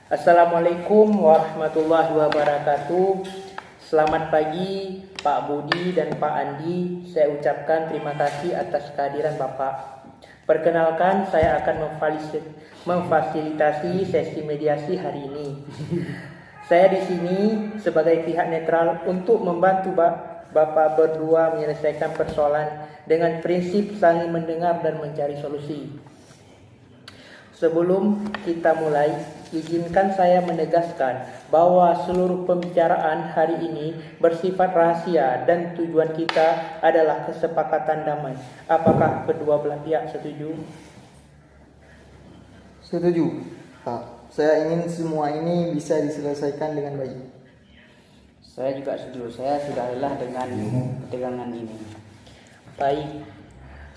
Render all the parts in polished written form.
Assalamualaikum warahmatullahi wabarakatuh. Selamat pagi Pak Budi dan Pak Andi. Saya ucapkan terima kasih atas kehadiran Bapak. Perkenalkan, saya akan memfasilitasi sesi mediasi hari ini. Saya di sini sebagai pihak netral untuk membantu Bapak berdua menyelesaikan persoalan dengan prinsip saling mendengar dan mencari solusi. Sebelum kita mulai, izinkan saya menegaskan bahwa seluruh pembicaraan hari ini bersifat rahasia dan tujuan kita adalah kesepakatan damai. Apakah kedua belah pihak setuju? Setuju, Pak. Saya ingin semua ini bisa diselesaikan dengan baik. Saya juga setuju. Saya sudah lelah dengan ketegangan ini. Baik.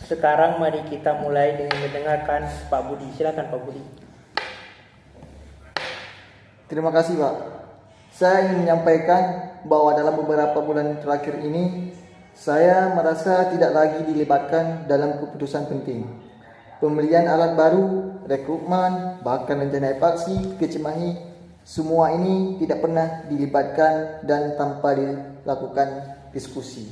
Sekarang mari kita mulai dengan mendengarkan Pak Budi. Silakan Pak Budi. Terima kasih, Pak. Saya ingin menyampaikan bahwa dalam beberapa bulan terakhir ini saya merasa tidak lagi dilibatkan dalam keputusan penting. Pembelian alat baru, rekrutmen, bahkan rencana evakuasi ke Cimahi, semua ini tidak pernah dilibatkan dan tanpa dilakukan diskusi.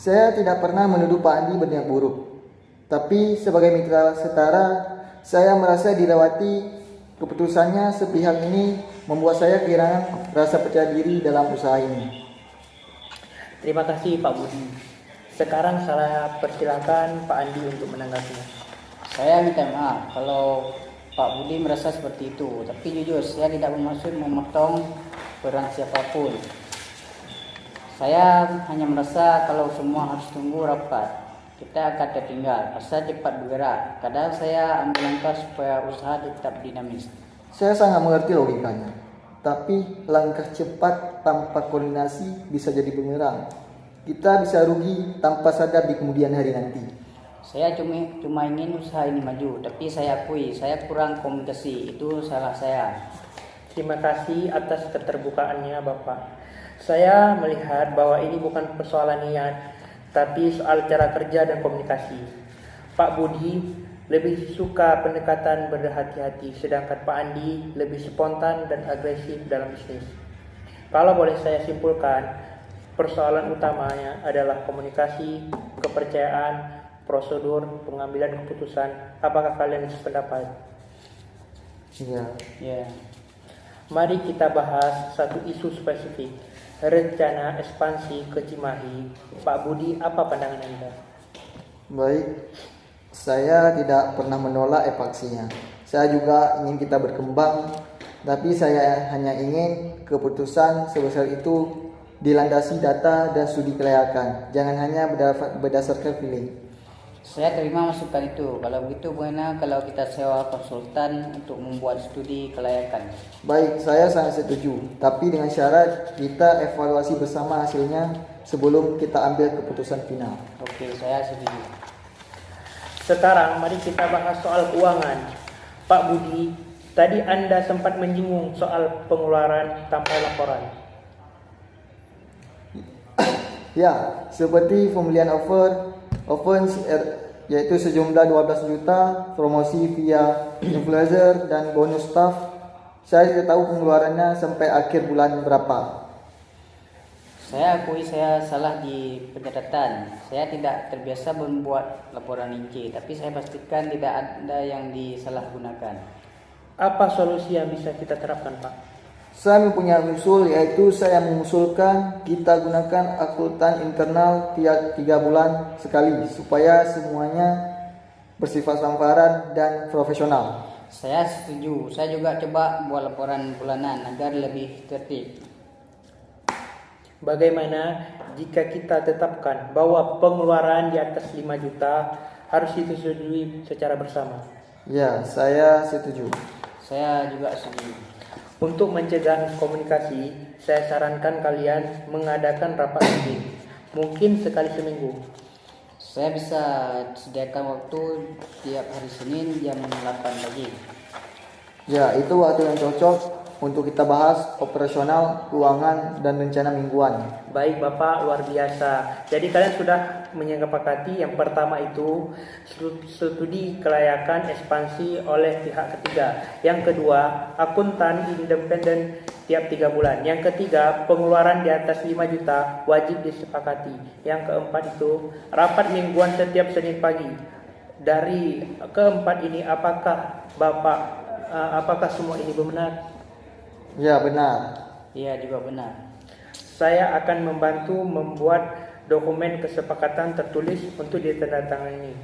Saya tidak pernah menuduh Pak Andi berniat buruk, tapi sebagai mitra setara, saya merasa dilewati keputusannya sepihak ini membuat saya kehilangan rasa percaya diri dalam usaha ini. Terima kasih Pak Budi. Sekarang saya persilakan Pak Andi untuk menanggapinya. Saya minta maaf kalau Pak Budi merasa seperti itu. Tapi jujur, saya tidak bermaksud memotong peran siapapun. Saya hanya merasa kalau semua harus tunggu rapat, kita akan tertinggal. Asal cepat bergerak. Kadang saya ambil langkah supaya usaha tetap dinamis. Saya sangat mengerti logikanya, tapi langkah cepat tanpa koordinasi bisa jadi bumerang. Kita bisa rugi tanpa sadar di kemudian hari nanti. Saya cuma ingin usaha ini maju, tapi saya akui saya kurang komunikasi. Itu salah saya. Terima kasih atas keterbukaannya Bapak. Saya melihat bahwa ini bukan persoalan niat, tapi soal cara kerja dan komunikasi. Pak Budi lebih suka pendekatan berhati-hati, sedangkan Pak Andi lebih spontan dan agresif dalam bisnis. Kalau boleh saya simpulkan, persoalan utamanya adalah komunikasi, kepercayaan, prosedur, pengambilan keputusan. Apakah kalian sependapat? Iya. Ya. Mari kita bahas satu isu spesifik. Rencana ekspansi ke Cimahi. Pak Budi, apa pandangan Anda? Baik, saya tidak pernah menolak evakuasinya. Saya juga ingin kita berkembang, tapi saya hanya ingin keputusan sebesar itu dilandasi data dan studi kelayakan. Jangan hanya berdasarkan feeling. Saya terima masukan itu. Kalau begitu bagaimana kalau kita sewa konsultan untuk membuat studi kelayakan? Baik, saya sangat setuju. Tapi dengan syarat kita evaluasi bersama hasilnya sebelum kita ambil keputusan final. Oke, saya setuju. Sekarang mari kita bahas soal keuangan. Pak Budi, tadi Anda sempat menyinggung soal pengeluaran tanpa laporan. Ya, seperti pembelian offense yaitu sejumlah 12 juta, promosi via influencer dan bonus staff. Saya tidak tahu pengeluarannya sampai akhir bulan berapa. Saya akui saya salah di pencatatan. Saya tidak terbiasa membuat laporan rinci, tapi saya pastikan tidak ada yang disalahgunakan. Apa solusi yang bisa kita terapkan, Pak? Saya mempunyai usul, yaitu saya mengusulkan kita gunakan akuntan internal tiap 3 bulan sekali supaya semuanya bersifat transparan dan profesional. Saya setuju. Saya juga coba buat laporan bulanan agar lebih tertib. Bagaimana jika kita tetapkan bahwa pengeluaran di atas 5 juta harus disetujui secara bersama? Ya, saya setuju. Saya juga setuju. Untuk mencegah komunikasi, saya sarankan kalian mengadakan rapat rutin, mungkin sekali seminggu. Saya bisa sediakan waktu tiap hari Senin jam 8 pagi. Ya, itu waktu yang cocok. untuk kita bahas operasional, keuangan, dan rencana mingguan. Baik Bapak, luar biasa. Jadi kalian sudah menyepakati yang pertama itu studi kelayakan ekspansi oleh pihak ketiga. Yang kedua, akuntan independen tiap 3 bulan. Yang ketiga, pengeluaran di atas 5 juta wajib disepakati. Yang keempat itu, rapat mingguan setiap Senin pagi. Dari keempat ini, apakah Bapak, apakah semua ini benar? Ya, benar. Iya juga benar. Saya akan membantu membuat dokumen kesepakatan tertulis untuk ditandatangani.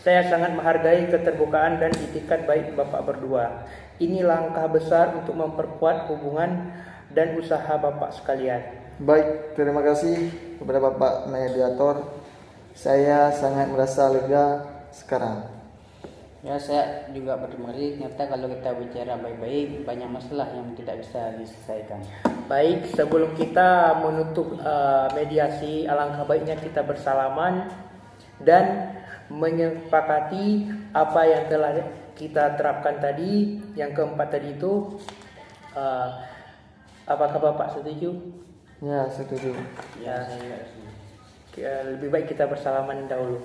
Saya sangat menghargai keterbukaan dan itikat baik Bapak berdua. Ini langkah besar untuk memperkuat hubungan dan usaha Bapak sekalian. Baik, terima kasih kepada Bapak Mediator. Saya sangat merasa lega sekarang. Ya, saya juga berterima kasih. Ternyata kalau kita bicara baik-baik, banyak masalah yang tidak bisa diselesaikan. Baik, sebelum kita menutup mediasi, alangkah baiknya kita bersalaman dan menyepakati apa yang telah kita terapkan tadi. Yang keempat tadi itu, apakah Bapak setuju? Ya, setuju. Ya, saya juga setuju. Lebih baik kita bersalaman dahulu.